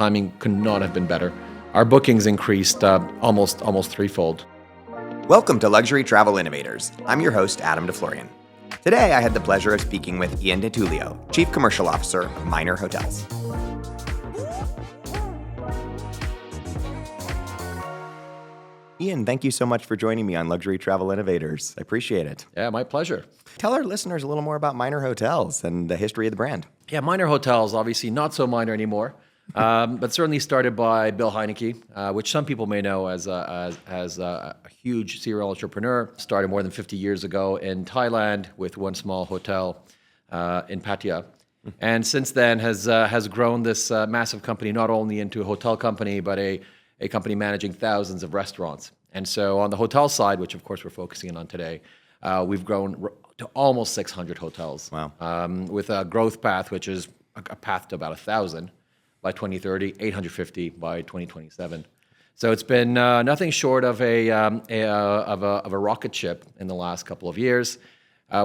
timing could not have been better. Our bookings increased almost threefold. Welcome to Luxury Travel Innovators. I'm your host, Adam Deflorian. Today, I had the pleasure of speaking with Ian Di Tullio, Chief Commercial Officer of Minor Hotels. Ian, thank you so much for joining me on Luxury Travel Innovators. I appreciate it. Yeah, my pleasure. Tell our listeners a little more about Minor Hotels and the history of the brand. Yeah, Minor Hotels, obviously not so minor anymore, but certainly started by Bill Heineke, which some people may know as a huge serial entrepreneur. Started more than 50 years ago in Thailand with one small hotel in Pattaya. And since then has grown this massive company, not only into a hotel company, but a company managing thousands of restaurants. And so on the hotel side, which of course we're focusing on today, we've grown to almost 600 hotels. Wow. With a growth path, which is a path to about 1,000 by 2030, 850 by 2027. So it's been nothing short of a rocket ship in the last couple of years.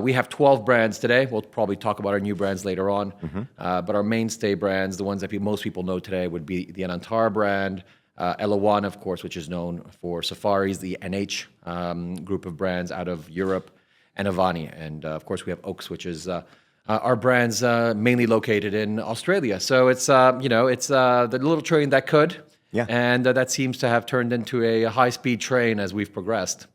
We have 12 brands today. We'll probably talk about our new brands later on. But our mainstay brands, the ones that most people know today, would be the Anantara brand, Elawan, of course, which is known for safaris, the NH group of brands out of Europe, and Avani. And of course, we have Oaks, which is our brands mainly located in Australia. So it's the little train that could, and that seems to have turned into a high-speed train as we've progressed.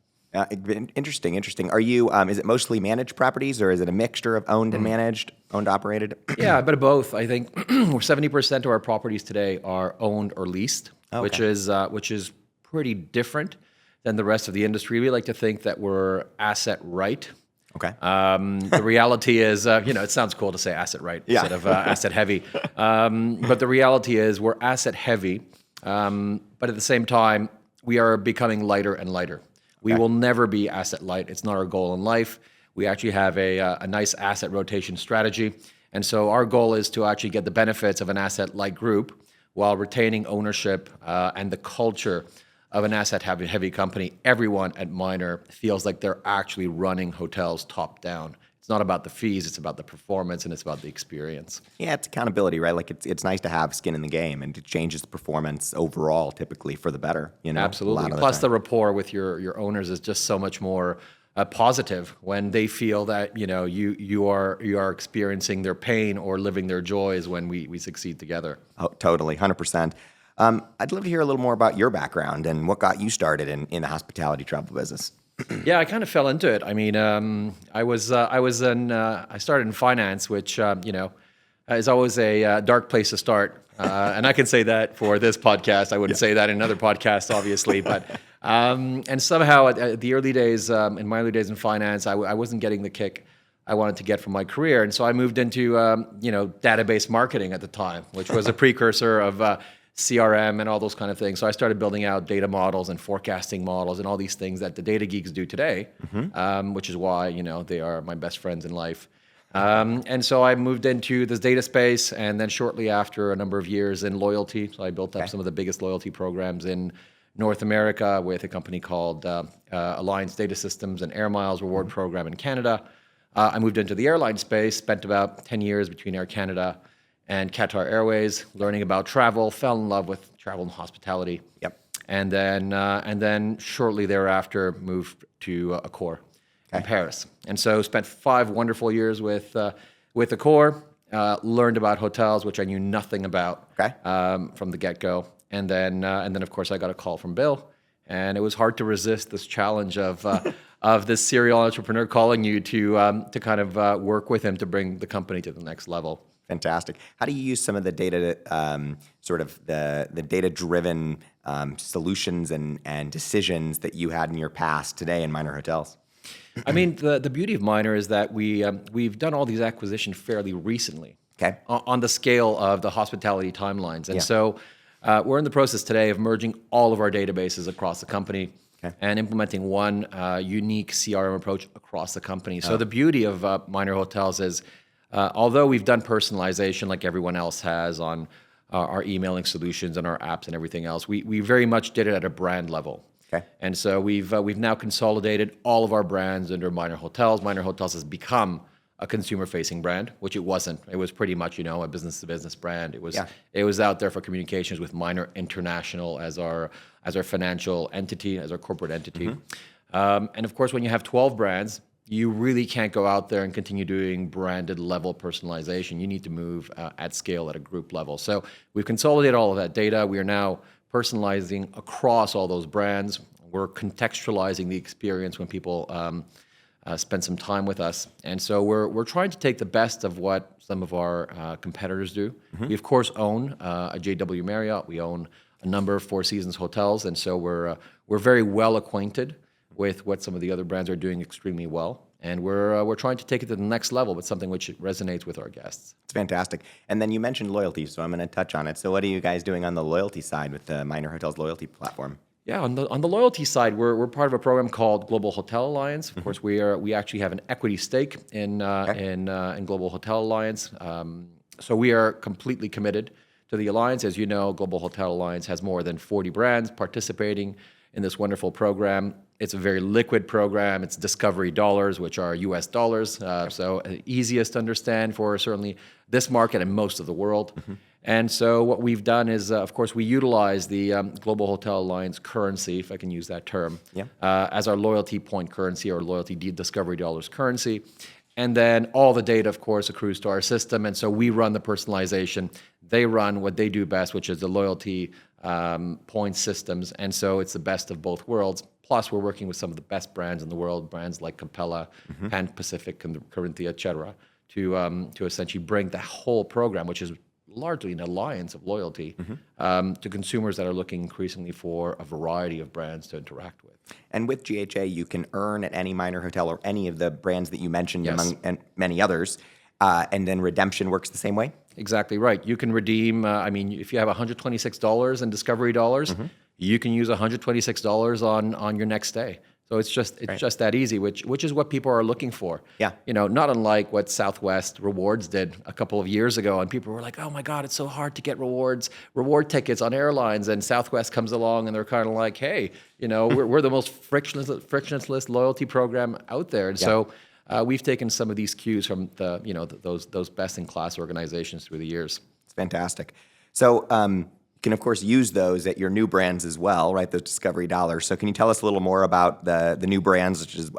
Interesting. Are you? Is it mostly managed properties, or is it a mixture of owned and managed, owned operated? Yeah, a bit of both. I think 70% of our properties today are owned or leased, which is pretty different than the rest of the industry. We like to think that we're asset right. Okay. The reality is, it sounds cool to say asset right instead of asset heavy. But the reality is we're asset heavy, but at the same time, we are becoming lighter and lighter. We will never be asset light. It's not our goal in life. We actually have a nice asset rotation strategy. And so our goal is to actually get the benefits of an asset light group while retaining ownership and the culture of an asset-heavy company. Everyone at Minor feels like they're actually running hotels top down. It's not about the fees, it's about the performance, and it's about the experience. Yeah, it's accountability, right? Like it's nice to have skin in the game, and it changes the performance overall, typically for the better. Absolutely. Plus, the rapport with your owners is just so much more positive when they feel that you are experiencing their pain or living their joys when we succeed together. Oh, totally, 100%. I'd love to hear a little more about your background and what got you started in the hospitality travel business. Yeah, I kind of fell into it. I mean, I started in finance, which is always a dark place to start. And I can say that for this podcast. I wouldn't say that in another podcast, obviously. But and somehow at the early days, in my early days in finance, I wasn't getting the kick I wanted to get from my career, and so I moved into database marketing at the time, which was a precursor of CRM and all those kind of things. So I started building out data models and forecasting models and all these things that the data geeks do today, which is why they are my best friends in life. And so I moved into this data space, and then shortly after, a number of years in loyalty. So I built up some of the biggest loyalty programs in North America with a company called Alliance Data Systems and Air Miles reward program in Canada. I moved into the airline space, spent about 10 years between Air Canada and Qatar Airways, learning about travel, fell in love with travel and hospitality. And then shortly thereafter moved to Accor in Paris. And so spent 5 wonderful years with Accor, learned about hotels, which I knew nothing about from the get-go. And then of course I got a call from Bill, and it was hard to resist this challenge of this serial entrepreneur calling you to kind of work with him to bring the company to the next level. Fantastic. How do you use some of the data, the data-driven solutions and decisions that you had in your past today in Minor Hotels? I mean, the beauty of Minor is that we've done all these acquisitions fairly recently on the scale of the hospitality timelines. And so we're in the process today of merging all of our databases across the company and implementing one unique CRM approach across the company. So the beauty of Minor Hotels is, although we've done personalization like everyone else has on our emailing solutions and our apps and everything else, we very much did it at a brand level. And so we've now consolidated all of our brands under Minor Hotels. Minor Hotels has become a consumer-facing brand, which it wasn't. It was pretty much, a business-to-business brand. It was out there for communications with Minor International as our financial entity, as our corporate entity. And of course, when you have 12 brands, you really can't go out there and continue doing branded level personalization. You need to move at scale at a group level. So we've consolidated all of that data. We are now personalizing across all those brands. We're contextualizing the experience when people spend some time with us. And so we're trying to take the best of what some of our competitors do. We, of course, own a JW Marriott. We own a number of Four Seasons hotels. And so we're very well acquainted with what some of the other brands are doing extremely well. And we're trying to take it to the next level with something which resonates with our guests. It's fantastic. And then you mentioned loyalty, so I'm going to touch on it. So what are you guys doing on the loyalty side with the Minor Hotels loyalty platform? Yeah, on the loyalty side, we're part of a program called Global Hotel Alliance. Of course, we actually have an equity stake in Global Hotel Alliance. So we are completely committed to the alliance. As you know, Global Hotel Alliance has more than 40 brands participating in this wonderful program. It's a very liquid program. It's discovery dollars, which are US dollars. So easiest to understand for certainly this market and most of the world. And so what we've done is, of course, we utilize the Global Hotel Alliance currency, if I can use that term, as our loyalty point currency or loyalty discovery dollars currency. And then all the data, of course, accrues to our system. And so we run the personalization. They run what they do best, which is the loyalty point systems. And so it's the best of both worlds. Plus, we're working with some of the best brands in the world, brands like Capella, Pan Pacific, Corinthia, et cetera, to essentially bring the whole program, which is largely an alliance of loyalty, to consumers that are looking increasingly for a variety of brands to interact with. And with GHA, you can earn at any Minor hotel or any of the brands that you mentioned, among and many others, and then redemption works the same way? Exactly right. You can redeem, if you have $126 in discovery dollars, you can use $126 on your next stay. So it's just that easy, which is what people are looking for. Yeah. Not unlike what Southwest Rewards did a couple of years ago, and people were like, "Oh my God, it's so hard to get reward tickets on airlines." And Southwest comes along, and they're kind of like, "Hey, we're the most frictionless loyalty program out there." And so we've taken some of these cues from those best in class organizations through the years. It's fantastic. So. You can, of course, use those at your new brands as well, right? Those discovery dollars. So can you tell us a little more about the new brands, which is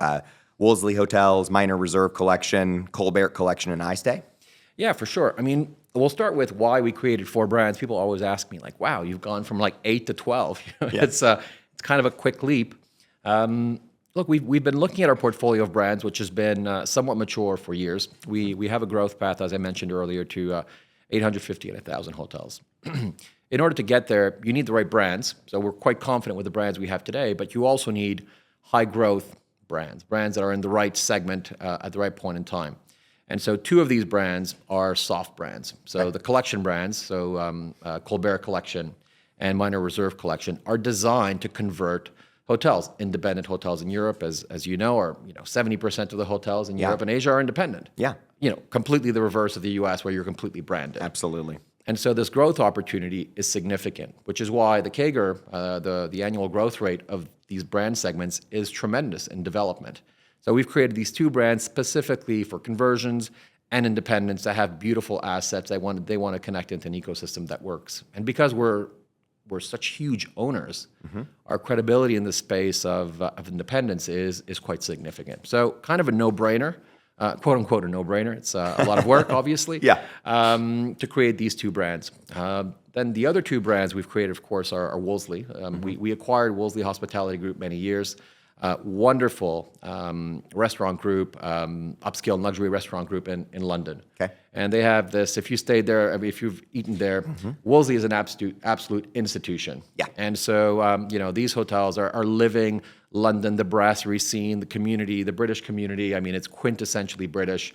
Wolseley Hotels, Minor Reserve Collection, Colbert Collection, and iStay? Yeah, for sure. We'll start with why we created 4 brands. People always ask me, like, wow, you've gone from like 8 to 12. It's kind of a quick leap. Look, we've been looking at our portfolio of brands, which has been somewhat mature for years. We have a growth path, as I mentioned earlier, to 850 and 1,000 hotels. In order to get there, you need the right brands. So we're quite confident with the brands we have today, but you also need high growth brands that are in the right segment at the right point in time. And so 2 of these brands are soft brands. So the collection brands, so Colbert Collection and Minor Reserve Collection, are designed to convert hotels. Independent hotels in Europe, as you know, are 70% of the hotels in Europe and Asia are independent. Yeah. Completely the reverse of the US, where you're completely branded. Absolutely. And so this growth opportunity is significant, which is why the CAGR, the annual growth rate of these brand segments, is tremendous in development. So we've created these 2 brands specifically for conversions and independents that have beautiful assets. They want to connect into an ecosystem that works. And because we're such huge owners, our credibility in the space of independence is quite significant. So kind of a no-brainer. Quote unquote a no-brainer. It's a lot of work, obviously, to create these 2 brands. Then the other 2 brands we've created, of course, are Wolseley. We acquired Wolseley Hospitality Group many years. Wonderful restaurant group, upscale and luxury restaurant group in London. Okay. And they have this, if you stayed there, if you've eaten there, Wolseley is an absolute institution. Yeah. And so, these hotels are living London, the brasserie scene, the community, the British community. It's quintessentially British,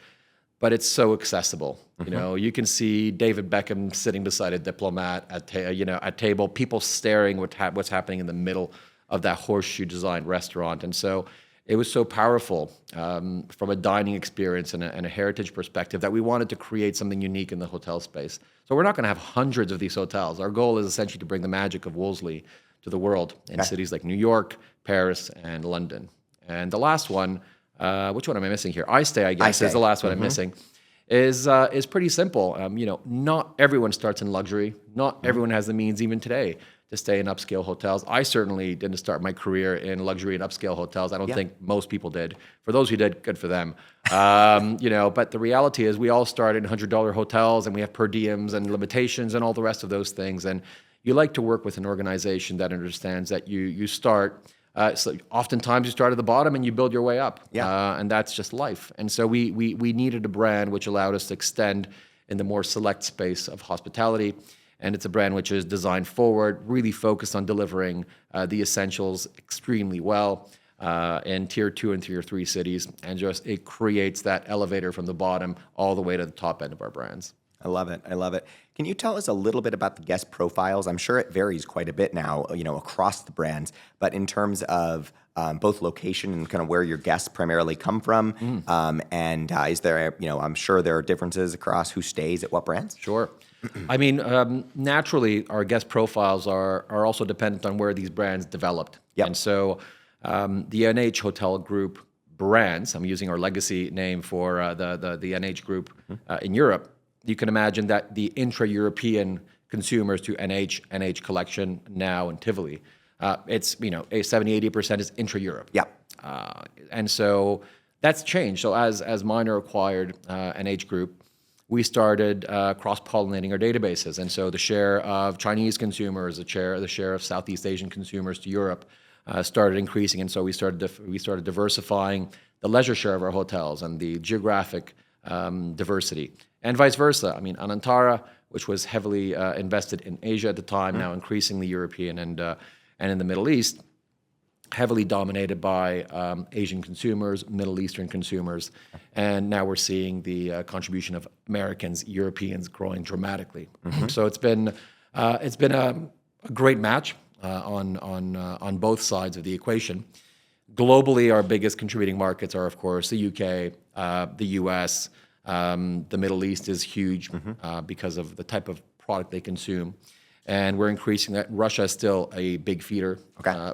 but it's so accessible. You can see David Beckham sitting beside a diplomat at table, people staring what's happening in the middle of that horseshoe-designed restaurant. And so it was so powerful from a dining experience and a heritage perspective that we wanted to create something unique in the hotel space. So we're not going to have hundreds of these hotels. Our goal is essentially to bring the magic of Wolseley to the world in cities like New York, Paris, and London. And the last one, which one am I missing here? I Stay, I guess, is the last one I'm missing. Is pretty simple. Not everyone starts in luxury. Not everyone has the means even today to stay in upscale hotels. I certainly didn't start my career in luxury and upscale hotels. I don't think most people did. For those who did, good for them. But the reality is we all start in $100 hotels, and we have per diems and limitations and all the rest of those things. And you like to work with an organization that understands that you start. So oftentimes you start at the bottom and you build your way up, and that's just life. And so we needed a brand which allowed us to extend in the more select space of hospitality, and it's a brand which is designed forward, really focused on delivering the essentials extremely well in tier 2 and tier 3 cities, and just it creates that elevator from the bottom all the way to the top end of our brands. I love it. I love it. Can you tell us a little bit about the guest profiles? I'm sure it varies quite a bit now, across the brands, but in terms of both location and kind of where your guests primarily come from, and is there, I'm sure there are differences across who stays at what brands? Sure. I mean, naturally, our guest profiles are also dependent on where these brands developed. Yep. And so the NH Hotel Group brands, I'm using our legacy name for the NH Group in Europe. You can imagine that the intra-European consumers to NH Collection now in Tivoli, it's, 70-80% is intra-Europe. Yeah. And so that's changed. So as Minor acquired NH Group, we started cross-pollinating our databases. And so the share of Chinese consumers, the share of Southeast Asian consumers to Europe started increasing. And so we started diversifying the leisure share of our hotels and the geographic diversity. And vice versa. I mean, Anantara, which was heavily invested in Asia at the time, now increasingly European and in the Middle East, heavily dominated by Asian consumers, Middle Eastern consumers, and now we're seeing the contribution of Americans, Europeans growing dramatically. So it's been a great match on both sides of the equation. Globally, our biggest contributing markets are, of course, the UK, the US. The Middle East is huge because of the type of product they consume. And we're increasing that. Russia is still a big feeder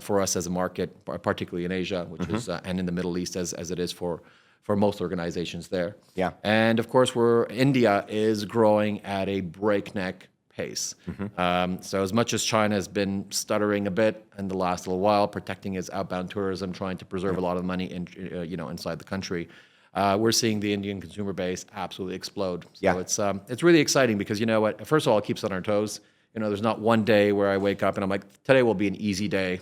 for us as a market, particularly in Asia, which is and in the Middle East as it is for most organizations there. Yeah. And of course, India is growing at a breakneck pace. So as much as China has been stuttering a bit in the last little while, protecting its outbound tourism, trying to preserve a lot of money inside the country, we're seeing the Indian consumer base absolutely explode. So it's really exciting because you know what? First of all, it keeps us on our toes. There's not one day where I wake up and I'm like, today will be an easy day.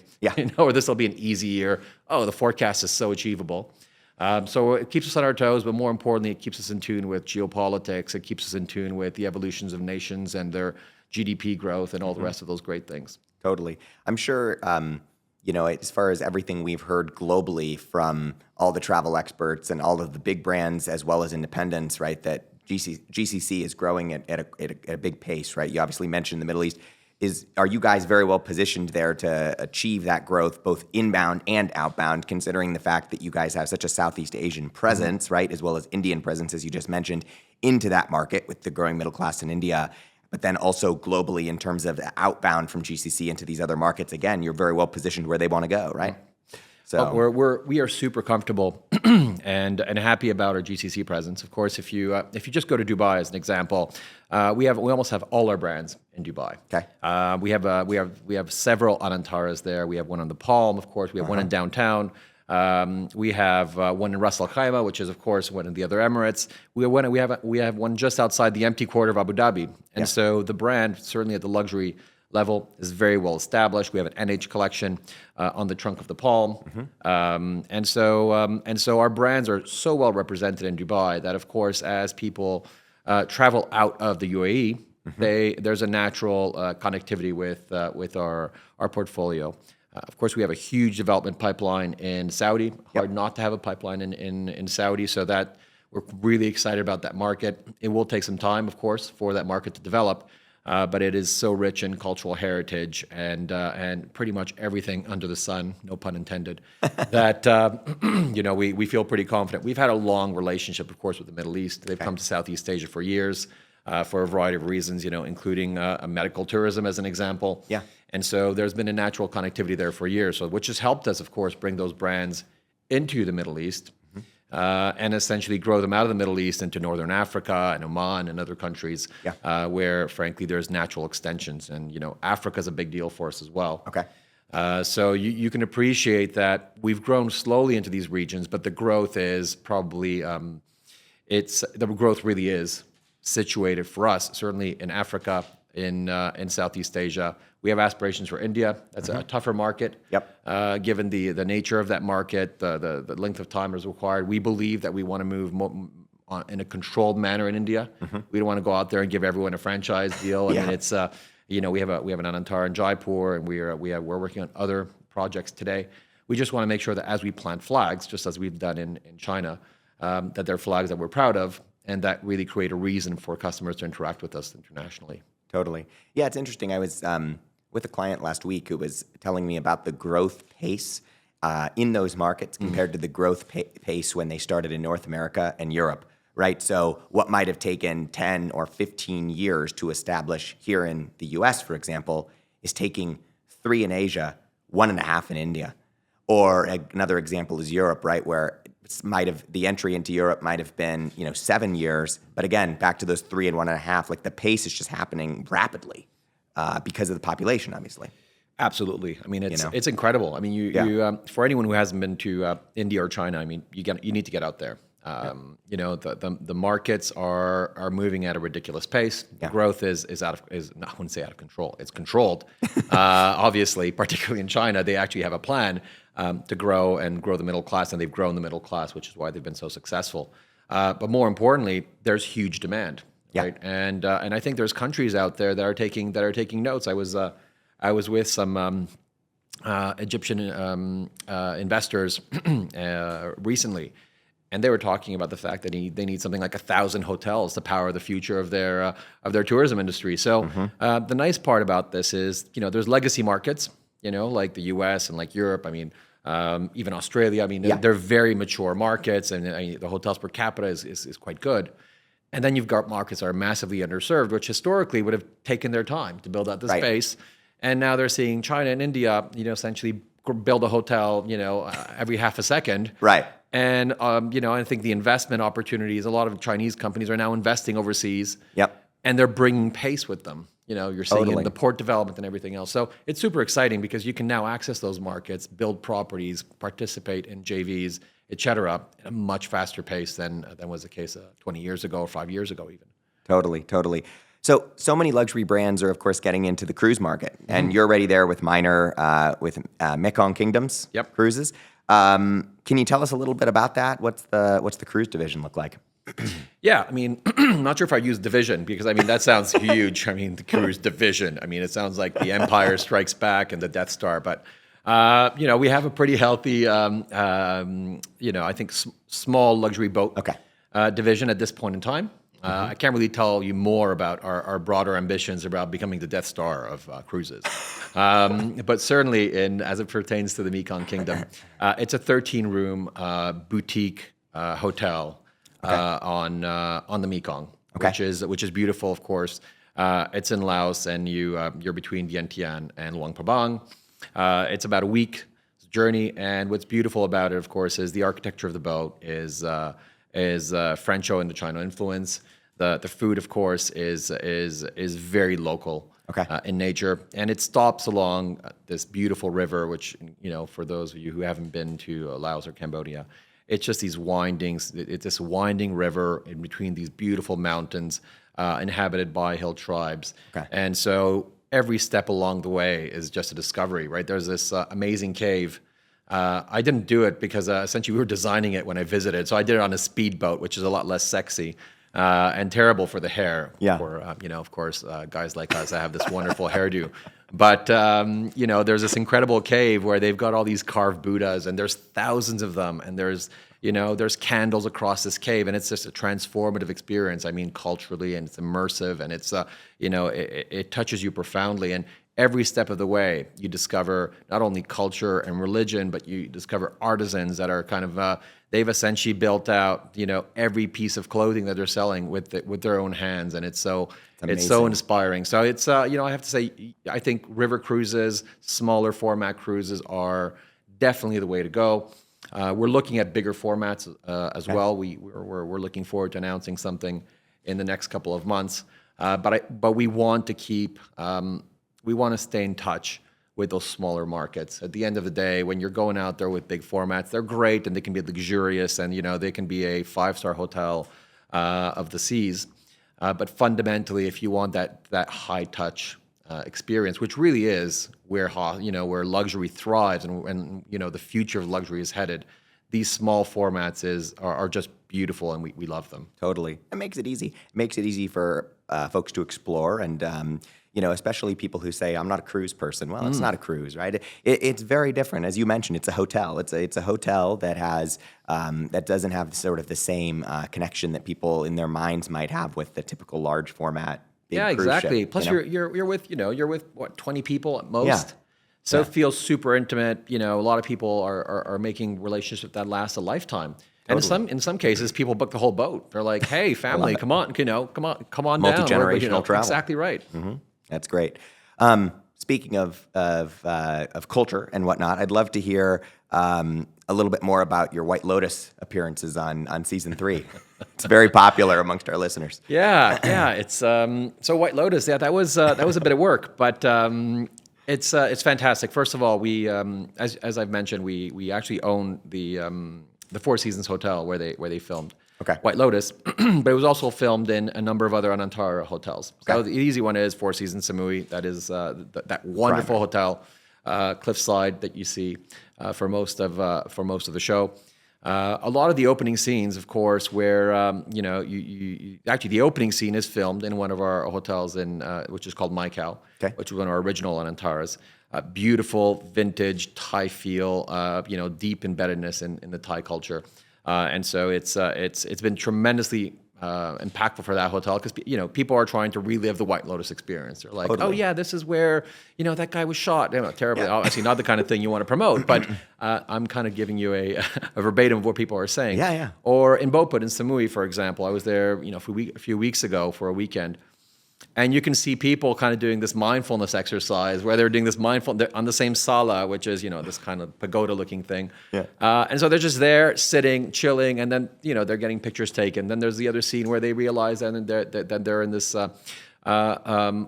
Or this will be an easy year. Oh, the forecast is so achievable. So it keeps us on our toes, but more importantly, it keeps us in tune with geopolitics. It keeps us in tune with the evolutions of nations and their GDP growth and all the rest of those great things. Totally. I'm sure, as far as everything we've heard globally from all the travel experts and all of the big brands as well as independents, right, that GCC is growing at a big pace, right? You obviously mentioned the Middle East. Are you guys very well positioned there to achieve that growth, both inbound and outbound, considering the fact that you guys have such a Southeast Asian presence, right, as well as Indian presence, as you just mentioned, into that market with the growing middle class in India, but then also globally in terms of the outbound from GCC into these other markets? Again, you're very well positioned where they want to go, right? So we are super comfortable and happy about our GCC presence. Of course, if you just go to Dubai as an example, we almost have all our brands in Dubai. Okay. We have several Anantaras there. We have one on the Palm, of course. We have one in downtown. We have one in Ras Al Khaimah, which is of course one in the other Emirates. We have one just outside the empty quarter of Abu Dhabi, and so the brand certainly at the luxury level is very well established. We have an NH collection on the trunk of the Palm, and so our brands are so well represented in Dubai that, of course, as people travel out of the UAE, there's a natural connectivity with our portfolio. Of course, we have a huge development pipeline in Saudi. Hard not to have a pipeline in Saudi, so that we're really excited about that market. It will take some time, of course, for that market to develop. But it is so rich in cultural heritage and pretty much everything under the sun, no pun intended, that we feel pretty confident. We've had a long relationship, of course, with the Middle East. They've come to Southeast Asia for years for a variety of reasons, including medical tourism as an example. Yeah. And so there's been a natural connectivity there for years, which has helped us, of course, bring those brands into the Middle East. and essentially grow them out of the Middle East into Northern Africa and Oman and other countries where, frankly, there's natural extensions. And, Africa is a big deal for us as well. Okay. So you can appreciate that we've grown slowly into these regions, but the growth is probably, the growth really is situated for us, certainly in Africa, in Southeast Asia. We have aspirations for India. That's a tougher market. Yep. Given the nature of that market, the length of time is required. We believe that we want to move in a controlled manner in India. We don't want to go out there and give everyone a franchise deal. I mean, it's we have an Anantar in Jaipur, and we're working on other projects today. We just want to make sure that as we plant flags, just as we've done in China, that they're flags that we're proud of, and that really create a reason for customers to interact with us internationally. Totally. Yeah, it's interesting. I was with a client last week who was telling me about the growth pace in those markets compared to the growth pace when they started in North America and Europe, right? So what might have taken 10 or 15 years to establish here in the US, for example, is taking 3 in Asia, 1.5 in India. Or another example is Europe, right, where the entry into Europe might have been 7 years, but again, back to those 3 and 1.5, like the pace is just happening rapidly because of the population, obviously. Absolutely. I mean, it's incredible. I mean, you for anyone who hasn't been to India or China, I mean, you need to get out there. The markets are moving at a ridiculous pace. The growth is I wouldn't say out of control. It's controlled. Obviously, particularly in China, they actually have a plan to grow the middle class, and they've grown the middle class, which is why they've been so successful. But more importantly, there's huge demand, right? And I think there's countries out there that are taking notes. I was with some Egyptian investors recently. And they were talking about the fact that they need something like 1,000 hotels to power the future of their tourism industry. So the nice part about this is, there's legacy markets, like the U.S. and like Europe. I mean, even Australia. I mean, they're very mature markets, and the hotels per capita is quite good. And then you've got markets that are massively underserved, which historically would have taken their time to build out the space. And now they're seeing China and India, essentially build a hotel, every half a second. Right. And, I think the investment opportunities, a lot of Chinese companies are now investing overseas. Yep. And they're bringing pace with them. You're seeing in the port development and everything else. So it's super exciting because you can now access those markets, build properties, participate in JVs, et cetera, at a much faster pace than was the case 20 years ago or 5 years ago even. Totally. So many luxury brands are, of course, getting into the cruise market. And you're already there with Mekong Kingdoms cruises. Can you tell us a little bit about that? What's the cruise division look like? Yeah, I mean, I'm not sure if I use division because, I mean, that sounds huge. I mean, the cruise division. I mean, it sounds like the Empire Strikes Back and the Death Star. But, we have a pretty healthy, I think, small luxury boat division at this point in time. I can't really tell you more about our broader ambitions about becoming the Death Star of cruises. But certainly, as it pertains to the Mekong Kingdom, it's a 13-room boutique hotel on the Mekong, which is beautiful, of course. It's in Laos, and you're between Vientiane and Luang Prabang. It's about a week journey, and what's beautiful about it, of course, is the architecture of the boat is Frencho and the China influence. The food, of course, is very local in nature, and it stops along this beautiful river. Which, for those of you who haven't been to Laos or Cambodia, it's just these windings. It's this winding river in between these beautiful mountains, inhabited by hill tribes, and so every step along the way is just a discovery. Right? There's this amazing cave. I didn't do it because essentially we were designing it when I visited. So I did it on a speedboat, which is a lot less sexy and terrible for the hair. For, of course, guys like us that have this wonderful hairdo. But, there's this incredible cave where they've got all these carved Buddhas, and there's thousands of them. And there's candles across this cave, and it's just a transformative experience. I mean, culturally, and it's immersive, and it's, it touches you profoundly. And every step of the way, you discover not only culture and religion, but you discover artisans that are kind of, they've essentially built out, every piece of clothing that they're selling with their own hands. And it's so inspiring. So it's, I have to say, I think river cruises, smaller format cruises are definitely the way to go. We're looking at bigger formats as well. We're looking forward to announcing something in the next couple of months. But we want to we want to stay in touch with those smaller markets. At the end of the day, when you're going out there with big formats, they're great and they can be luxurious and they can be a 5-star hotel of the seas. But fundamentally, if you want that high touch experience, which really is where luxury thrives and the future of luxury is headed, these small formats are just beautiful and we love them. Totally. It makes it easy. It makes it easy for folks to explore and, especially people who say, I'm not a cruise person. Well, it's not a cruise, right? It's very different. As you mentioned, it's a hotel. It's a hotel that has, that doesn't have sort of the same connection that people in their minds might have with the typical large format. Yeah, exactly. Ship, Plus you're with what, 20 people at most? Yeah. So it feels super intimate. A lot of people are making relationships that last a lifetime. Totally. And in some cases, people book the whole boat. They're like, "Hey, family, come on, come on down." Multi-generational travel. Exactly right. Mm-hmm. That's great. Speaking of culture and whatnot, I'd love to hear a little bit more about your White Lotus appearances on season 3. It's very popular amongst our listeners. Yeah. It's so White Lotus. Yeah, that was a bit of work, but it's fantastic. First of all, we as I've mentioned, we actually own the Four Seasons Hotel where they filmed White Lotus, but it was also filmed in a number of other Anantara hotels. So the easy one is Four Seasons Samui. That is that wonderful hotel, cliffside that you see for most of the show. A lot of the opening scenes, of course, where actually the opening scene is filmed in one of our hotels which is called Maikau, which was one of our original Anantaras. Beautiful vintage Thai feel, deep embeddedness in the Thai culture, and so it's been tremendously impactful for that hotel because people are trying to relive the White Lotus experience. They're like, oh yeah, this is where that guy was shot. Terribly, obviously not the kind of thing you want to promote, but I'm kind of giving you a verbatim of what people are saying. Yeah. Or in Boput in Samui, for example, I was there a few weeks ago for a weekend. And you can see people kind of doing this mindfulness exercise where they're doing this they're on the same sala, which is, this kind of pagoda-looking thing. Yeah. And so they're just there, sitting, chilling, and then, they're getting pictures taken. Then there's the other scene where they realize that they're in this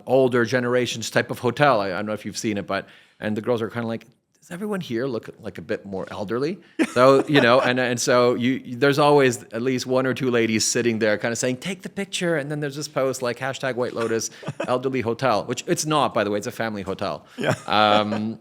older generations type of hotel. I don't know if you've seen it, and the girls are kind of like, does everyone here look like a bit more elderly? So, and so there's always at least one or two ladies sitting there kind of saying, take the picture. And then there's this post like #White Lotus elderly hotel, which it's not, by the way, it's a family hotel. Yeah.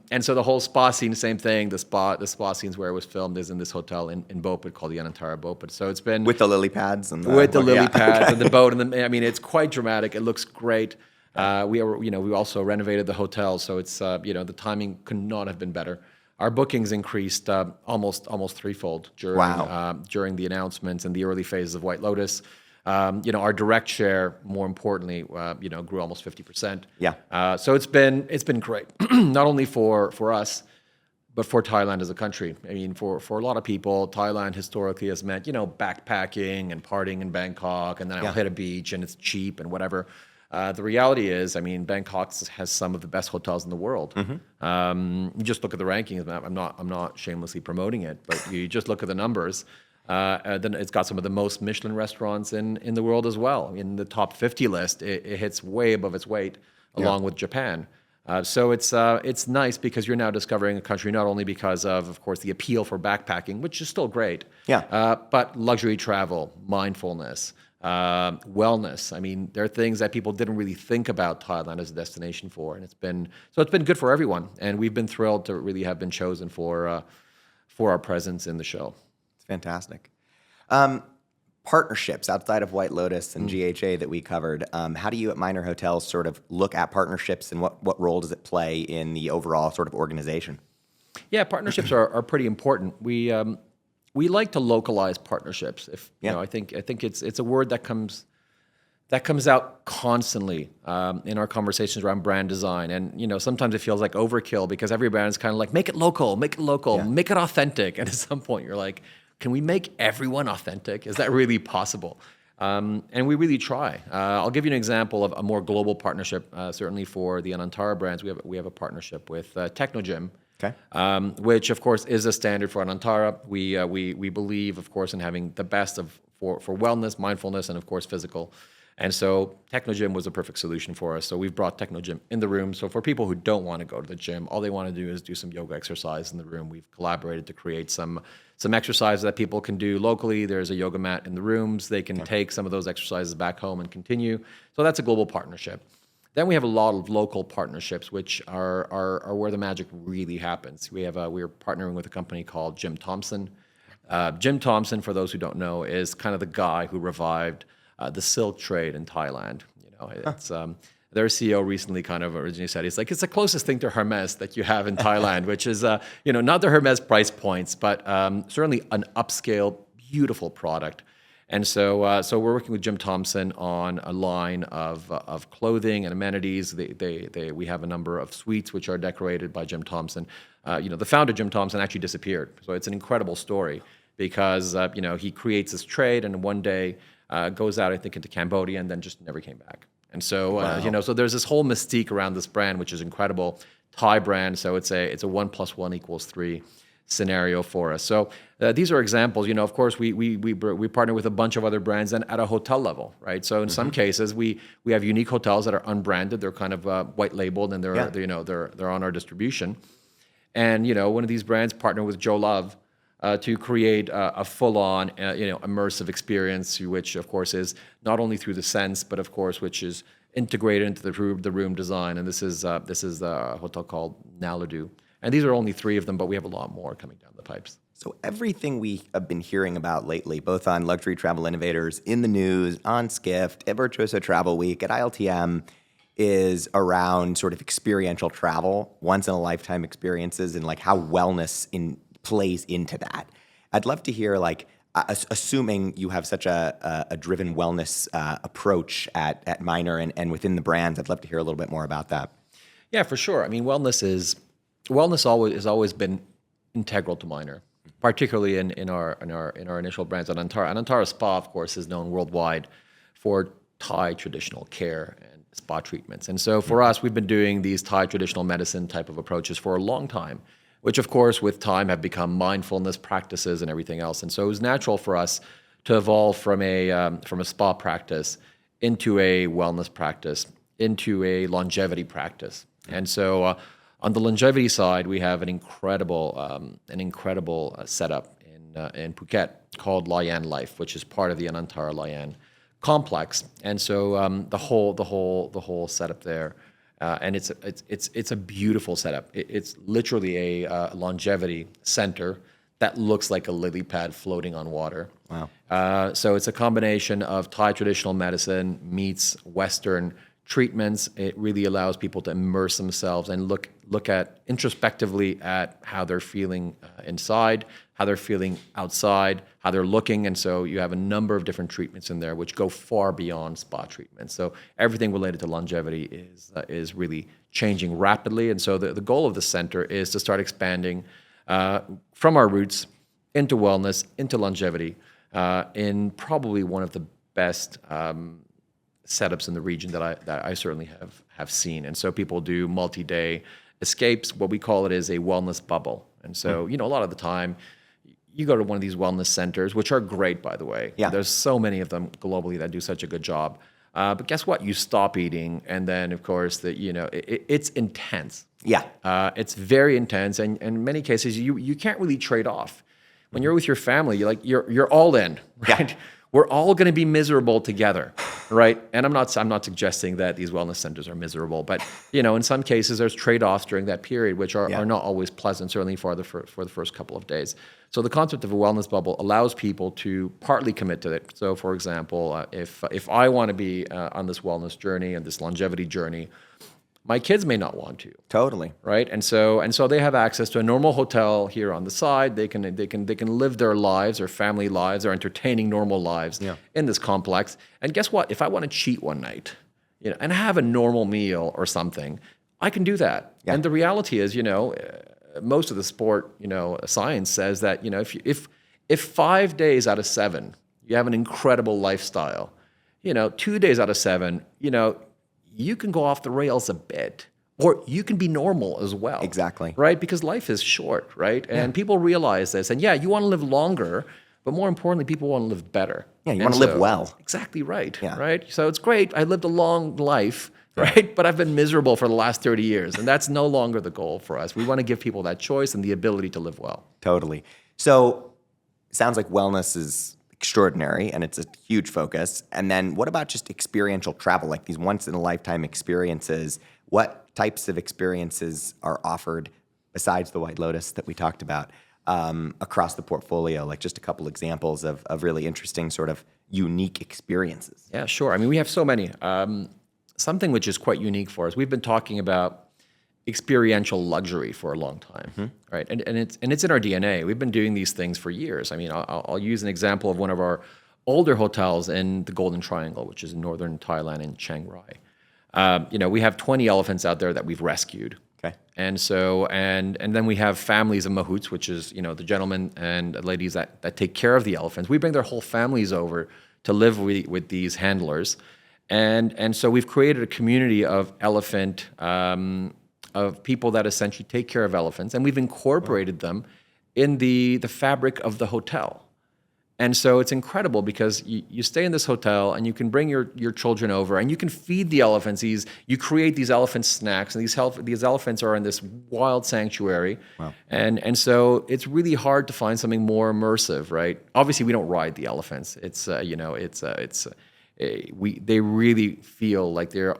And so the whole spa scene, same thing. The spa scenes where it was filmed is in this hotel in Boput called the Anantara Boput. So it's been with the lily pads and pads and the boat. And it's quite dramatic. It looks great. We also renovated the hotel, so it's the timing could not have been better. Our bookings increased almost threefold during the announcements and the early phases of White Lotus. Our direct share, more importantly, grew almost 50%. Yeah. So it's been great, not only for us, but for Thailand as a country. I mean, for a lot of people, Thailand historically has meant backpacking and partying in Bangkok, and then I'll hit a beach and it's cheap and whatever. The reality is, Bangkok has some of the best hotels in the world. Mm-hmm. You just look at the rankings. I'm not shamelessly promoting it, but you just look at the numbers. Then it's got some of the most Michelin restaurants in the world as well. In the top 50 list, it hits way above its weight, along with Japan. So it's nice because you're now discovering a country not only because of course, the appeal for backpacking, which is still great, but luxury travel, mindfulness. Wellness. There are things that people didn't really think about Thailand as a destination for, and it's been good for everyone. And we've been thrilled to really have been chosen for our presence in the show. It's fantastic. Partnerships outside of White Lotus and GHA that we covered. How do you at Minor Hotels sort of look at partnerships, and what role does it play in the overall sort of organization? Yeah, partnerships are pretty important. We like to localize partnerships. I think it's a word that comes out constantly in our conversations around brand design. And sometimes it feels like overkill because every brand is kind of like make it local, make it authentic. And at some point you're like, can we make everyone authentic? Is that really possible? And we really try. I'll give you an example of a more global partnership. Certainly for the Anantara brands, we have a partnership with Technogym. Okay. Which of course is a standard for Anantara. We believe, of course, in having the best for wellness, mindfulness, and of course physical. And so Technogym was a perfect solution for us. So we've brought Technogym in the room. So for people who don't want to go to the gym, all they want to do is do some yoga exercise in the room. We've collaborated to create some exercises that people can do locally. There's a yoga mat in the rooms. They can take some of those exercises back home and continue. So that's a global partnership. Then we have a lot of local partnerships, which are where the magic really happens. We're partnering with a company called Jim Thompson. Jim Thompson, for those who don't know, is kind of the guy who revived the silk trade in Thailand. It's their CEO recently kind of originally said, it's the closest thing to Hermes that you have in Thailand, which is not the Hermes price points, but certainly an upscale, beautiful product. And so we're working with Jim Thompson on a line of clothing and amenities. We have a number of suites which are decorated by Jim Thompson. The founder, Jim Thompson, actually disappeared. So it's an incredible story because he creates this trade and one day goes out, I think, into Cambodia and then just never came back. And so, Wow. so there's this whole mystique around this brand, which is incredible. Thai brand, so it's a 1 + 1 = 3 scenario for us. So these are examples. Of course, we partner with a bunch of other brands and at a hotel level, right? So in some cases, we have unique hotels that are unbranded. They're kind of white labeled and they're on our distribution. And one of these brands partnered with Joe Love to create a full-on, immersive experience, which of course is not only through the sense, but of course which is integrated into the room design. And this is a hotel called Naladu. And these are only 3 of them, but we have a lot more coming down the pipes. So everything we have been hearing about lately, both on Luxury Travel Innovators, in the news, on Skift, at Virtuoso Travel Week, at ILTM, is around sort of experiential travel, once-in-a-lifetime experiences, and like how wellness plays into that. I'd love to hear, assuming you have such a driven wellness approach at Minor and within the brands, I'd love to hear a little bit more about that. Yeah, for sure. I mean, wellness has always been integral to Minor, particularly in our initial brands at Anantara. Anantara Spa, of course, is known worldwide for Thai traditional care and spa treatments. And so for us, we've been doing these Thai traditional medicine type of approaches for a long time, which of course with time have become mindfulness practices and everything else. And so it was natural for us to evolve from a spa practice into a wellness practice, into a longevity practice. And so on the longevity side, we have an incredible setup in Phuket called Layan Life, which is part of the Anantara Layan complex. And so the whole setup there, and it's a beautiful setup. It's literally a longevity center that looks like a lily pad floating on water. Wow. So it's a combination of Thai traditional medicine meets Western treatments. It really allows people to immerse themselves and look at introspectively at how they're feeling inside, how they're feeling outside, how they're looking. And so you have a number of different treatments in there which go far beyond spa treatments. So everything related to longevity is really changing rapidly. And so the goal of the center is to start expanding from our roots into wellness, into longevity, in probably one of the best setups in the region that I certainly have seen. And so people do multi-day escapes. What we call it is a wellness bubble. And so, a lot of the time you go to one of these wellness centers, which are great, by the way. Yeah. There's so many of them globally that do such a good job. But guess what? You stop eating, and then, of course, it's intense. Yeah. It's very intense, and in many cases, you can't really trade off. When you're with your family, you're all in, right? Yeah. We're all going to be miserable together, right? And I'm not suggesting that these wellness centers are miserable, but in some cases there's trade-offs during that period, which are not always pleasant, certainly for the first couple of days. So the concept of a wellness bubble allows people to partly commit to it. So, for example, if I want to be on this wellness journey and this longevity journey, my kids may not want to. Totally. Right, and so they have access to a normal hotel here on the side. They can live their lives, their family lives, their entertaining normal lives in this complex. And guess what? If I want to cheat one night, and have a normal meal or something, I can do that. Yeah. And the reality is, most of the sport, science says that if 5 days out of 7 you have an incredible lifestyle, 2 days out of 7, you can go off the rails a bit, or you can be normal as well. Exactly. Right? Because life is short, right? And people realize this. And yeah, you want to live longer, but more importantly, people want to live better. Yeah, you want to live well. Exactly right. Yeah. Right? So it's great. I lived a long life, right? But I've been miserable for the last 30 years. And that's no longer the goal for us. We want to give people that choice and the ability to live well. Totally. So it sounds like wellness is extraordinary and it's a huge focus. And then what about just experiential travel, like these once-in-a-lifetime experiences? What types of experiences are offered besides the White Lotus that we talked about across the portfolio? Like just a couple examples of really interesting sort of unique experiences. Yeah, sure. I mean, we have so many. Something which is quite unique for us. We've been talking about experiential luxury for a long time, right? And it's in our DNA. We've been doing these things for years. I mean, I'll use an example of one of our older hotels in the Golden Triangle, which is in Northern Thailand in Chiang Rai. We have 20 elephants out there that we've rescued. Okay. And so, and then we have families of mahouts, which is, the gentlemen and ladies that take care of the elephants. We bring their whole families over to live with these handlers. And so we've created a community of elephant, of people that essentially take care of elephants. And we've incorporated them in the fabric of the hotel. And so it's incredible because you stay in this hotel and you can bring your children over and you can feed the elephants. You create these elephant snacks, and these elephants are in this wild sanctuary. Wow. And so it's really hard to find something more immersive, right? Obviously, we don't ride the elephants. They really feel like they're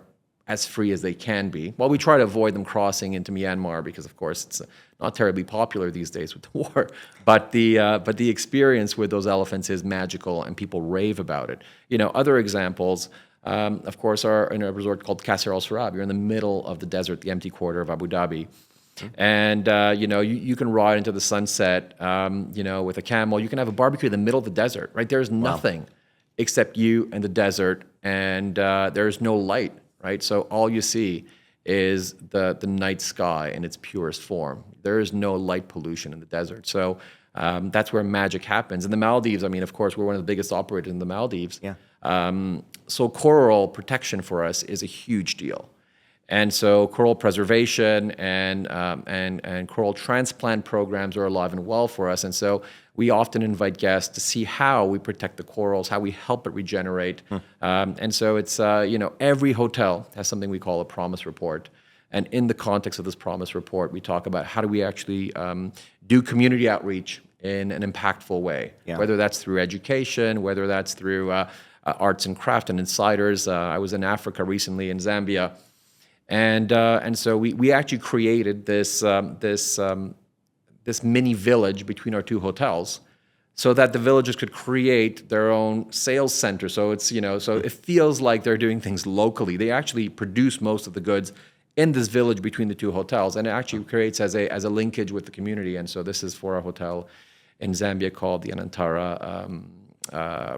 as free as they can be. Well, we try to avoid them crossing into Myanmar because, of course, it's not terribly popular these days with the war. But the experience with those elephants is magical, and people rave about it. Other examples, of course, are in a resort called Qasr Al Sarab. You're in the middle of the desert, the empty quarter of Abu Dhabi. And, you can ride into the sunset, with a camel. You can have a barbecue in the middle of the desert, right? There's nothing except you and the desert, and there's no light. Right, so all you see is the night sky in its purest form. There is no light pollution in the desert. So that's where magic happens. In the Maldives, I mean, of course, we're one of the biggest operators in the Maldives. Yeah. So coral protection for us is a huge deal. And so coral preservation and coral transplant programs are alive and well for us. And so we often invite guests to see how we protect the corals, how we help it regenerate. And so it's, every hotel has something we call a promise report. And in the context of this promise report, we talk about how do we actually do community outreach in an impactful way, whether that's through education, whether that's through arts and craft and insiders. I was in Africa recently in Zambia. And so we actually created this mini village between our two hotels, so that the villagers could create their own sales center. So it's so it feels like they're doing things locally. They actually produce most of the goods in this village between the two hotels, and it actually creates as a linkage with the community. And so this is for a hotel in Zambia called the Anantara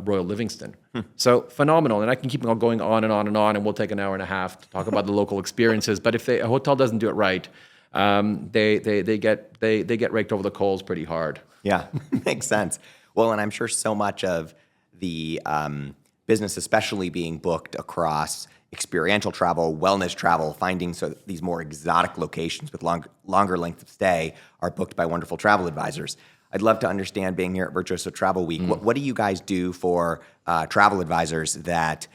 Royal Livingston. So phenomenal. And I can keep going on and on and on, and we'll take an hour and a half to talk about the local experiences. But if a hotel doesn't do it right, they get raked over the coals pretty hard. Yeah, makes sense. Well, and I'm sure so much of the business, especially being booked across experiential travel, wellness travel, finding these more exotic locations with longer length of stay are booked by wonderful travel advisors. I'd love to understand, being here at Virtuoso Travel Week, what do you guys do for travel advisors that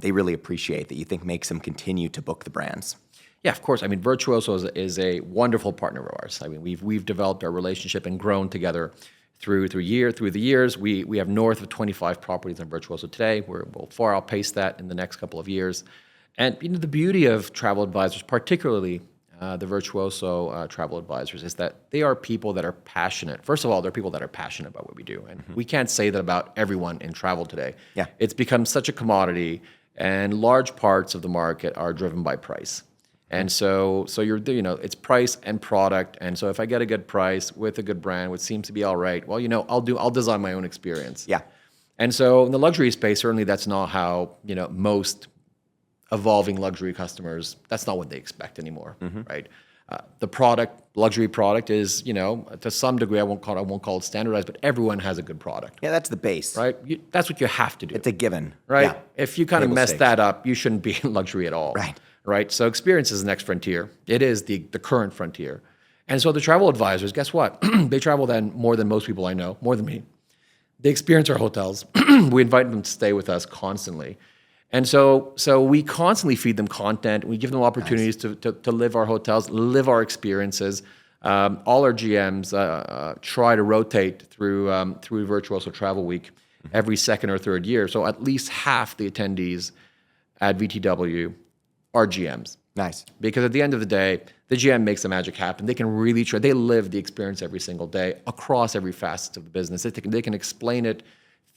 they really appreciate, that you think makes them continue to book the brands? Yeah, of course. I mean, Virtuoso is a wonderful partner of ours. I mean, we've developed our relationship and grown together through the years. We have north of 25 properties on Virtuoso today. We'll far outpace that in the next couple of years. And the beauty of travel advisors, particularly the Virtuoso travel advisors, is that they are people that are passionate. First of all, they're people that are passionate about what we do. And we can't say that about everyone in travel today. Yeah. It's become such a commodity, and large parts of the market are driven by price. And so it's price and product. And so if I get a good price with a good brand, which seems to be all right, well, I'll design my own experience. Yeah. And so in the luxury space, certainly that's not how, most evolving luxury customers, that's not what they expect anymore, right? The luxury product is, to some degree, I won't call it standardized, but everyone has a good product. Yeah, that's the base. Right? That's what you have to do. It's a given. Right? Yeah. If you kind of Table mess stakes. that up, you shouldn't be in luxury at all. Right. right? So experience is the next frontier. It is the current frontier. And so the travel advisors, guess what? They travel then more than most people I know, more than me. They experience our hotels. We invite them to stay with us constantly. And so we constantly feed them content. We give them opportunities to live our hotels, live our experiences. All our GMs try to rotate through Virtuoso Travel Week every second or third year. So at least half the attendees at VTW are GMs. Nice. Because at the end of the day, the GM makes the magic happen. They can really try. They live the experience every single day across every facet of the business. They can explain it,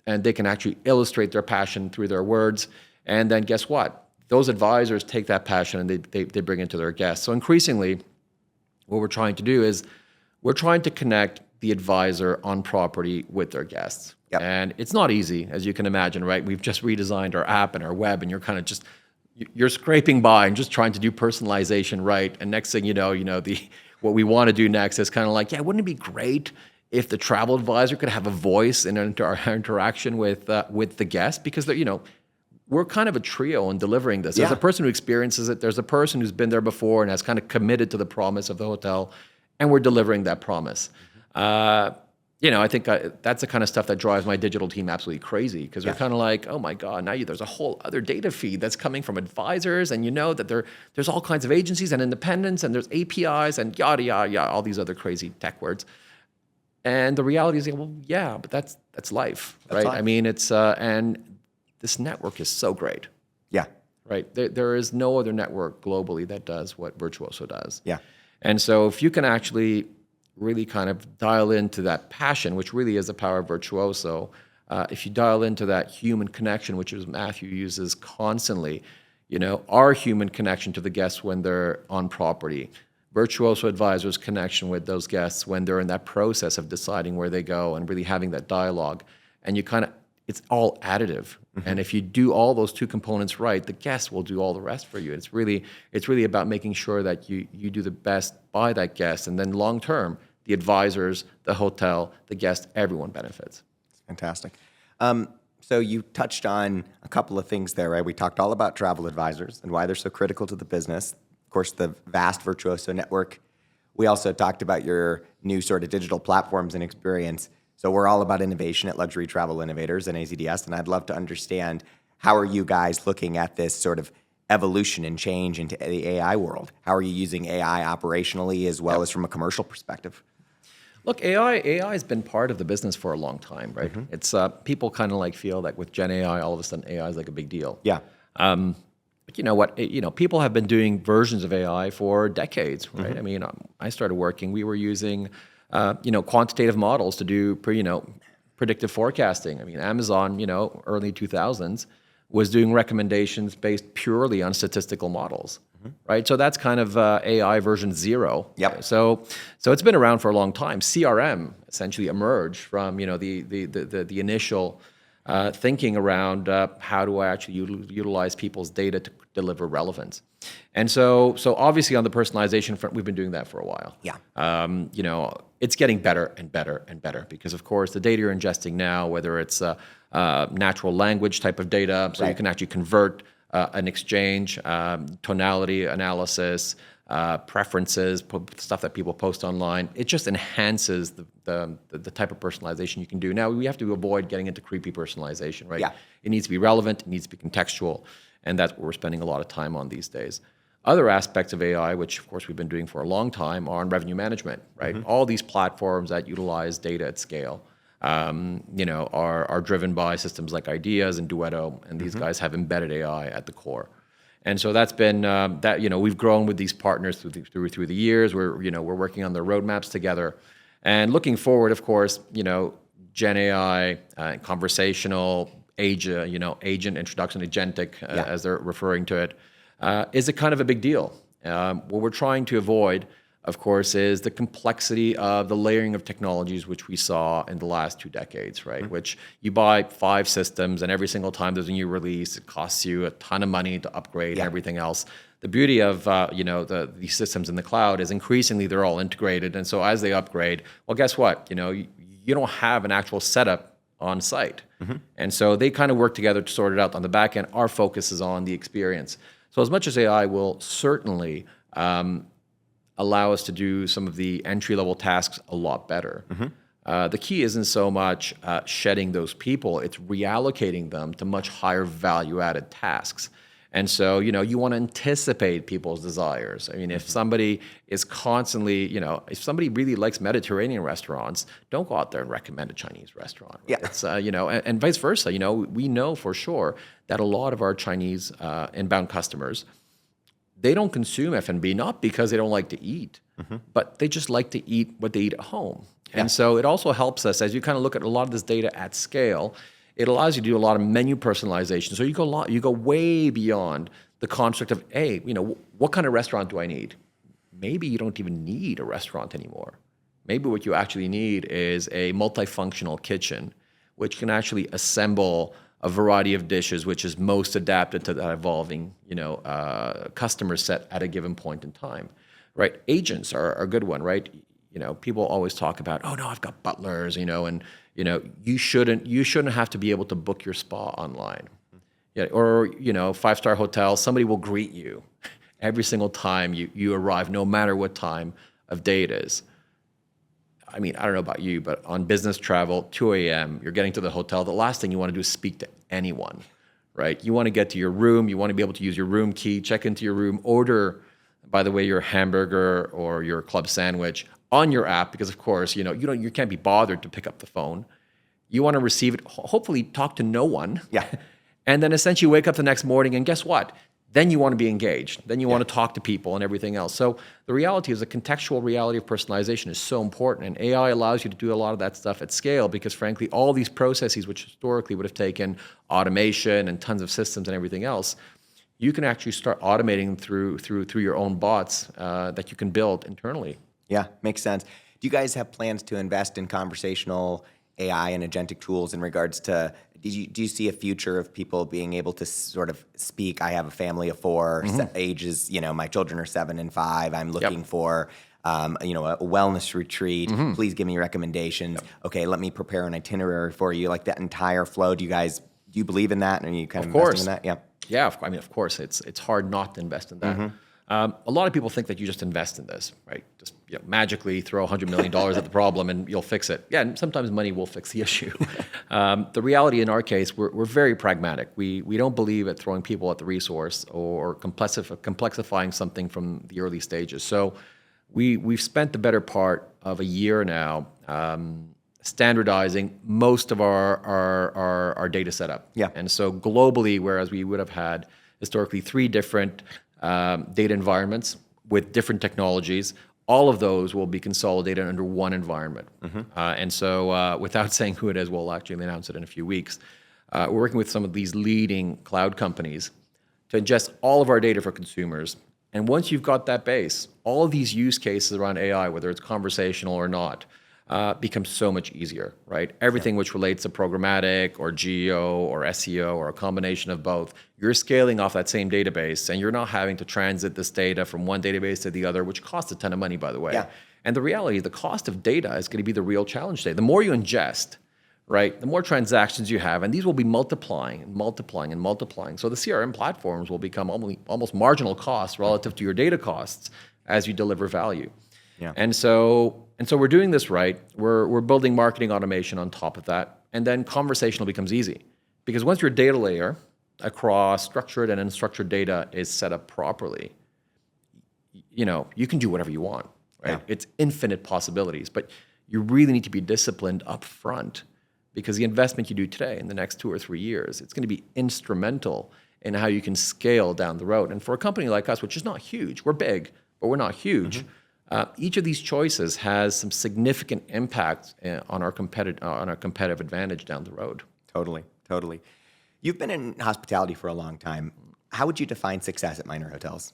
and they can actually illustrate their passion through their words. And then guess what? Those advisors take that passion and they bring it to their guests. So increasingly, what we're trying to do is we're trying to connect the advisor on property with their guests. Yep. And it's not easy, as you can imagine, right? We've just redesigned our app and our web, and you're kind of just you're scraping by and just trying to do personalization right. And next thing you know, what we want to do next is kind of like, yeah, wouldn't it be great if the travel advisor could have a voice in our interaction with the guest? Because we're kind of a trio in delivering this. There's a person who experiences it. There's a person who's been there before and has kind of committed to the promise of the hotel, and we're delivering that promise. I think that's the kind of stuff that drives my digital team absolutely crazy, because we're kind of like, oh my God, now there's a whole other data feed that's coming from advisors, and that there's all kinds of agencies and independents, and there's APIs and yada, yada, yada, all these other crazy tech words. And the reality is, well, yeah, but that's life, right? Life. I mean, it's, and this network is so great. Yeah. Right. There is no other network globally that does what Virtuoso does. Yeah. And so if you can actually really kind of dial into that passion, which really is the power of Virtuoso, if you dial into that human connection, which is Matthew uses constantly, our human connection to the guests when they're on property, Virtuoso advisors' connection with those guests when they're in that process of deciding where they go and really having that dialogue, and it's all additive. Mm-hmm. And if you do all those two components right, the guest will do all the rest for you. It's really about making sure that you do the best by that guest, and then long term, the advisors, the hotel, the guest, everyone benefits. Fantastic. So you touched on a couple of things there, right? We talked all about travel advisors and why they're so critical to the business. Of course, the vast Virtuoso network. We also talked about your new sort of digital platforms and experience. So we're all about innovation at Luxury Travel Innovators and AZDS, and I'd love to understand, how are you guys looking at this sort of evolution and change into the AI world? How are you using AI operationally as well as from a commercial perspective? Look, AI has been part of the business for a long time, right? Mm-hmm. It's people kind of feel like with Gen AI, all of a sudden AI is like a big deal. Yeah. But you know what? People have been doing versions of AI for decades, right? Mm-hmm. I mean, I started working. We were using quantitative models to do predictive forecasting. I mean, Amazon, early 2000s was doing recommendations based purely on statistical models, mm-hmm. right? So that's kind of AI version 0. Yep. So it's been around for a long time. CRM essentially emerged from the initial thinking around how do I actually utilize people's data to deliver relevance. And so obviously on the personalization front, we've been doing that for a while. Yeah. It's getting better and better and better, because of course the data you're ingesting now, whether it's natural language type of data, so you can actually convert an exchange, tonality analysis, preferences, stuff that people post online. It just enhances the type of personalization you can do. Now, we have to avoid getting into creepy personalization, right? Yeah. It needs to be relevant, it needs to be contextual, and that's what we're spending a lot of time on these days. Other aspects of AI, which of course we've been doing for a long time, are on revenue management, right? Mm-hmm. All these platforms that utilize data at scale, are driven by systems like Ideas and Duetto, and these mm-hmm. guys have embedded AI at the core. And so that's been we've grown with these partners through the years. We're working on their roadmaps together, and looking forward, of course, Gen AI, conversational agent introduction, agentic, as they're referring to it, is a kind of a big deal. What we're trying to avoid, of course, is the complexity of the layering of technologies, which we saw in the last 2 decades, right? Mm-hmm. Which you buy 5 systems, and every single time there's a new release, it costs you a ton of money to upgrade and everything else. The beauty of these systems in the cloud is increasingly they're all integrated, and so as they upgrade, well, guess what? You don't have an actual setup on site, mm-hmm. and so they kind of work together to sort it out on the back end. Our focus is on the experience. So as much as AI will certainly allow us to do some of the entry-level tasks a lot better, the key isn't so much shedding those people, it's reallocating them to much higher value-added tasks. And so, you want to anticipate people's desires. I mean, if somebody is constantly, if somebody really likes Mediterranean restaurants, don't go out there and recommend a Chinese restaurant. Right? Yeah. It's, and vice versa. We know for sure that a lot of our Chinese inbound customers, they don't consume F&B, not because they don't like to eat, but they just like to eat what they eat at home. Yeah. And so it also helps us, as you kind of look at a lot of this data at scale, it allows you to do a lot of menu personalization. So you go way beyond the construct of, hey, what kind of restaurant do I need? Maybe you don't even need a restaurant anymore. Maybe what you actually need is a multifunctional kitchen, which can actually assemble a variety of dishes, which is most adapted to that evolving, customer set at a given point in time, right? Agents are a good one, right? People always talk about, oh no, I've got butlers, and you shouldn't have to be able to book your spa online. Yeah, or 5-star hotel, somebody will greet you every single time you arrive, no matter what time of day it is. I mean, I don't know about you, but on business travel, 2 a.m., you're getting to the hotel. The last thing you want to do is speak to anyone, right? You want to get to your room. You want to be able to use your room key, check into your room, order, by the way, your hamburger or your club sandwich on your app, because of course, you can't be bothered to pick up the phone. You want to receive it, hopefully talk to no one. Yeah. And then essentially wake up the next morning and guess what? Then you want to be engaged. Then you want to talk to people and everything else. So the reality is the contextual reality of personalization is so important. And AI allows you to do a lot of that stuff at scale because frankly, all these processes, which historically would have taken automation and tons of systems and everything else, you can actually start automating through your own bots that you can build internally. Yeah, makes sense. Do you guys have plans to invest in conversational AI and agentic tools in regards to, do you see a future of people being able to sort of speak, I have a family of 4, ages, my children are 7 and 5, I'm looking for, a wellness retreat, please give me recommendations. Okay, let me prepare an itinerary for you, like that entire flow. Do you believe in that? And are you kind of investing in that? Yeah. Yeah, of course, it's hard not to invest in that. A lot of people think that you just invest in this, right? Just magically throw $100 million at the problem and you'll fix it. Yeah, and sometimes money will fix the issue. The reality in our case, we're very pragmatic. We don't believe at throwing people at the resource or complexifying something from the early stages. So we've spent the better part of a year now standardizing most of our data setup. Yeah. And so globally, whereas we would have had historically 3 different data environments with different technologies, all of those will be consolidated under one environment. And so without saying who it is, we'll actually announce it in a few weeks. We're working with some of these leading cloud companies to ingest all of our data for consumers. And once you've got that base, all of these use cases around AI, whether it's conversational or not, becomes so much easier, right? Everything which relates to programmatic or geo or SEO or a combination of both, you're scaling off that same database and you're not having to transit this data from one database to the other, which costs a ton of money, by the way. Yeah. And the reality is the cost of data is going to be the real challenge today. The more you ingest, right, the more transactions you have, and these will be multiplying and multiplying and multiplying. So the CRM platforms will become almost marginal costs relative to your data costs as you deliver value. Yeah. And so we're doing this right. We're building marketing automation on top of that. And then conversational becomes easy. Because once your data layer across structured and unstructured data is set up properly, you can do whatever you want, right? Yeah. It's infinite possibilities, but you really need to be disciplined up front because the investment you do today in the next 2 or 3 years, it's going to be instrumental in how you can scale down the road. And for a company like us, which is not huge, we're big, but we're not huge. Each of these choices has some significant impact on our competitive advantage down the road. Totally. You've been in hospitality for a long time. How would you define success at Minor Hotels?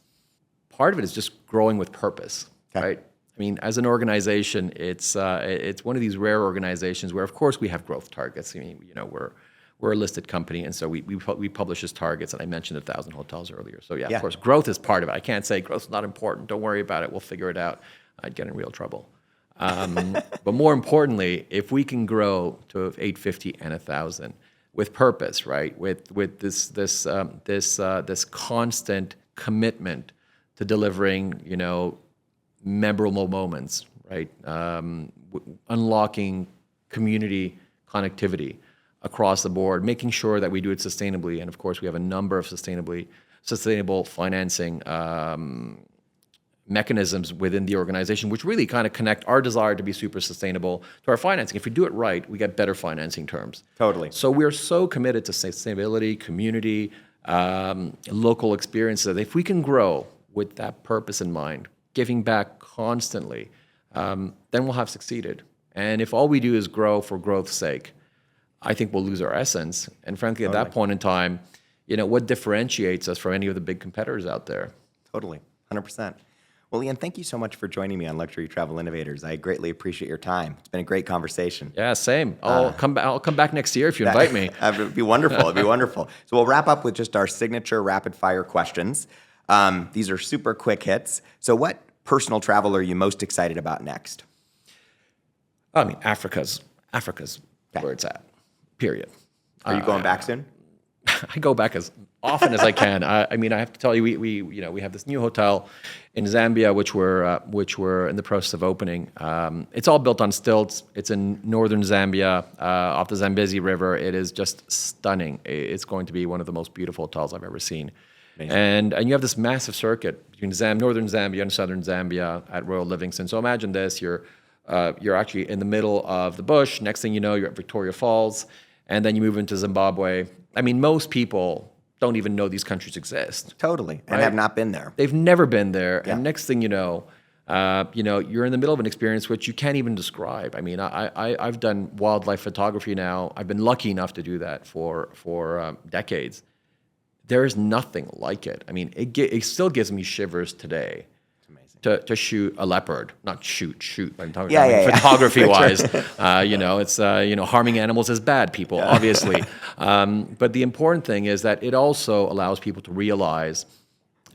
Part of it is just growing with purpose, right? I mean, as an organization, it's one of these rare organizations where, of course, we have growth targets. I mean, we're a listed company, and so we publish as targets, and I mentioned 1,000 hotels earlier. So yeah, of course, growth is part of it. I can't say growth's not important. Don't worry about it. We'll figure it out. I'd get in real trouble. But more importantly, if we can grow to 850 and 1,000 with purpose, right? With this constant commitment to delivering, memorable moments, right? Unlocking community connectivity across the board, making sure that we do it sustainably. And of course, we have a number of sustainable financing mechanisms within the organization, which really kind of connect our desire to be super sustainable to our financing. If we do it right, we get better financing terms. Totally. So we're so committed to sustainability, community, local experiences. If we can grow with that purpose in mind, giving back constantly, then we'll have succeeded. And if all we do is grow for growth's sake, I think we'll lose our essence. And frankly, at that point in time, what differentiates us from any of the big competitors out there? Totally, 100%. Well, Ian, thank you so much for joining me on Luxury Travel Innovators. I greatly appreciate your time. It's been a great conversation. Yeah, same. I'll come back next year if you invite me. It'd be wonderful. It'd be wonderful. So we'll wrap up with just our signature rapid fire questions. These are super quick hits. So what personal travel are you most excited about next? I mean, Africa's where it's at. Period. Are you going back soon? I go back as often as I can. I mean, I have to tell you, we have this new hotel in Zambia, which we're in the process of opening. It's all built on stilts. It's in northern Zambia, off the Zambezi River. It is just stunning. It's going to be one of the most beautiful hotels I've ever seen. Amazing. And you have this massive circuit between northern Zambia and southern Zambia at Royal Livingston. So imagine this: you're actually in the middle of the bush. Next thing you know, you're at Victoria Falls, and then you move into Zimbabwe. I mean, most people don't even know these countries exist. Totally, and have not been there. They've never been there, and next thing you know, you're in the middle of an experience which you can't even describe. I mean, I've done wildlife photography now. I've been lucky enough to do that for decades. There is nothing like it. I mean, it still gives me shivers today. To shoot a leopard, not shoot. I'm talking photography-wise. It's harming animals is bad, people, obviously. But the important thing is that it also allows people to realize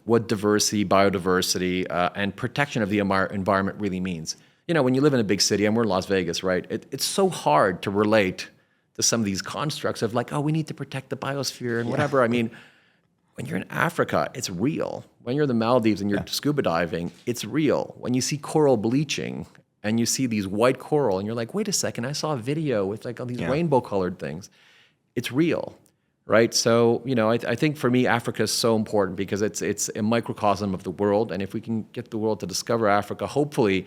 what diversity, biodiversity, and protection of the environment really means. When you live in a big city, and we're in Las Vegas, right? It's so hard to relate to some of these constructs of like, oh, we need to protect the biosphere and whatever. I mean, when you're in Africa, it's real. When you're in the Maldives and you're scuba diving, it's real. When you see coral bleaching and you see these white coral and you're like, wait a second, I saw a video with like all these rainbow colored things. It's real, right? So, I think for me, Africa is so important because it's a microcosm of the world. And if we can get the world to discover Africa, hopefully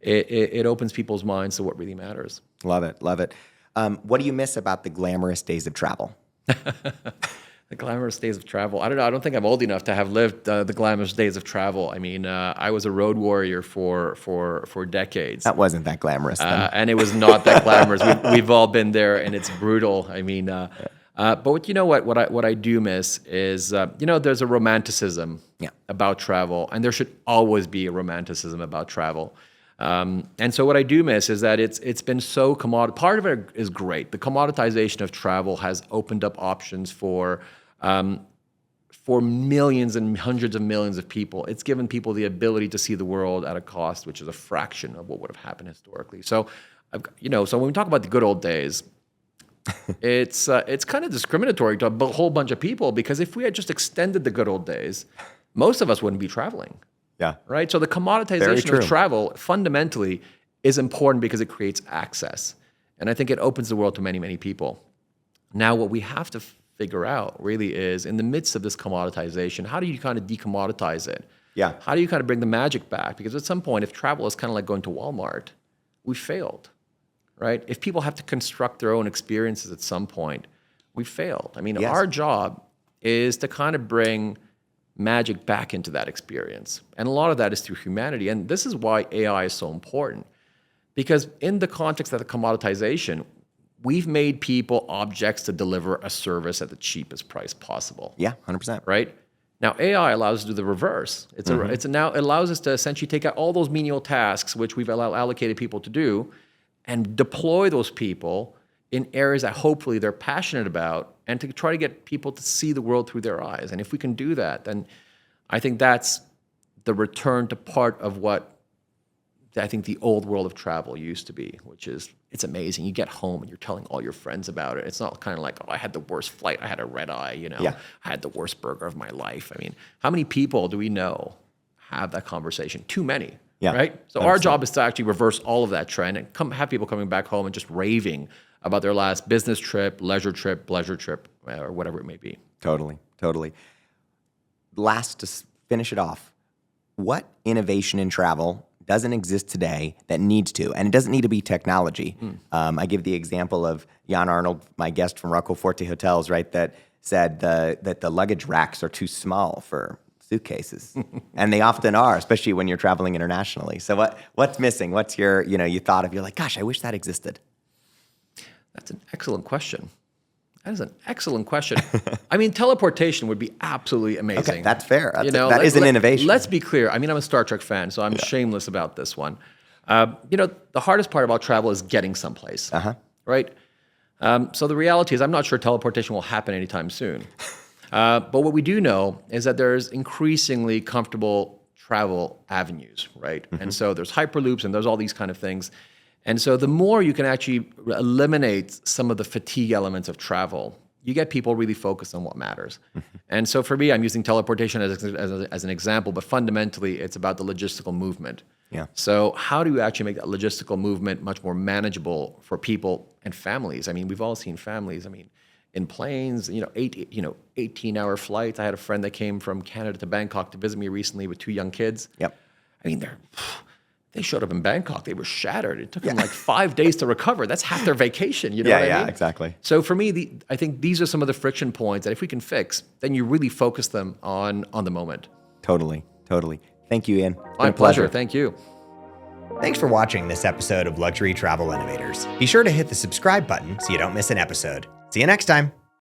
it opens people's minds to what really matters. Love it. What do you miss about the glamorous days of travel? The glamorous days of travel. I don't know. I don't think I'm old enough to have lived the glamorous days of travel. I mean, I was a road warrior for decades. That wasn't that glamorous then. And it was not that glamorous. We've all been there, and it's brutal. I mean, but what I do miss is, there's a romanticism about travel, and there should always be a romanticism about travel. And so what I do miss is that it's been so part of it is great. The commoditization of travel has opened up options for millions and hundreds of millions of people. It's given people the ability to see the world at a cost which is a fraction of what would have happened historically. So, so when we talk about the good old days, it's kind of discriminatory to a whole bunch of people because if we had just extended the good old days, most of us wouldn't be traveling. Yeah. Right. So the commoditization of travel fundamentally is important because it creates access. And I think it opens the world to many, many people. Now, what we have to figure out really is in the midst of this commoditization, how do you kind of decommoditize it? Yeah. How do you kind of bring the magic back? Because at some point, if travel is kind of like going to Walmart, we failed. Right. If people have to construct their own experiences at some point, we failed. I mean, our job is to kind of bring magic back into that experience. And a lot of that is through humanity. And this is why AI is so important. Because in the context of the commoditization, we've made people objects to deliver a service at the cheapest price possible. Yeah, 100%. Right? Now, AI allows us to do the reverse. It allows us to essentially take out all those menial tasks, which we've allocated people to do, and deploy those people in areas that hopefully they're passionate about and to try to get people to see the world through their eyes. And if we can do that, then I think that's the return to part of what I think the old world of travel used to be, which is it's amazing. You get home and you're telling all your friends about it. It's not kind of like, oh, I had the worst flight. I had a red eye, Yeah. I had the worst burger of my life. I mean, how many people do we know have that conversation? Too many, Yeah. right? So our job is to actually reverse all of that trend and have people coming back home and just raving about their last business trip, leisure trip, pleasure trip, or whatever it may be. Totally. Last, to finish it off, what innovation in travel doesn't exist today that needs to? And it doesn't need to be technology. I give the example of Jan Arnold, my guest from Rocco Forte Hotels, right, that said that the luggage racks are too small for suitcases. And they often are, especially when you're traveling internationally. So what's missing? What's your, you thought of, you're like, gosh, I wish that existed. That's an excellent question. That is an excellent question. I mean, teleportation would be absolutely amazing. Okay, that's fair. That is an innovation. Let's be clear. I mean, I'm a Star Trek fan, so I'm shameless about this one. The hardest part about travel is getting someplace, right? So the reality is I'm not sure teleportation will happen anytime soon. But what we do know is that there's increasingly comfortable travel avenues, right? And so there's hyperloops and there's all these kind of things. And so the more you can actually eliminate some of the fatigue elements of travel, you get people really focused on what matters. And so for me, I'm using teleportation as an example, but fundamentally it's about the logistical movement. Yeah. So how do you actually make that logistical movement much more manageable for people and families? I mean, we've all seen families, in planes, 18-hour flights. I had a friend that came from Canada to Bangkok to visit me recently with 2 young kids. Yep. They showed up in Bangkok. They were shattered. It took them like 5 days to recover. That's half their vacation. You know what I mean? Yeah, exactly. So for me, I think these are some of the friction points that if we can fix, then you really focus them on the moment. Totally. Thank you, Ian. My pleasure. Thank you. Thanks for watching this episode of Luxury Travel Innovators. Be sure to hit the subscribe button so you don't miss an episode. See you next time.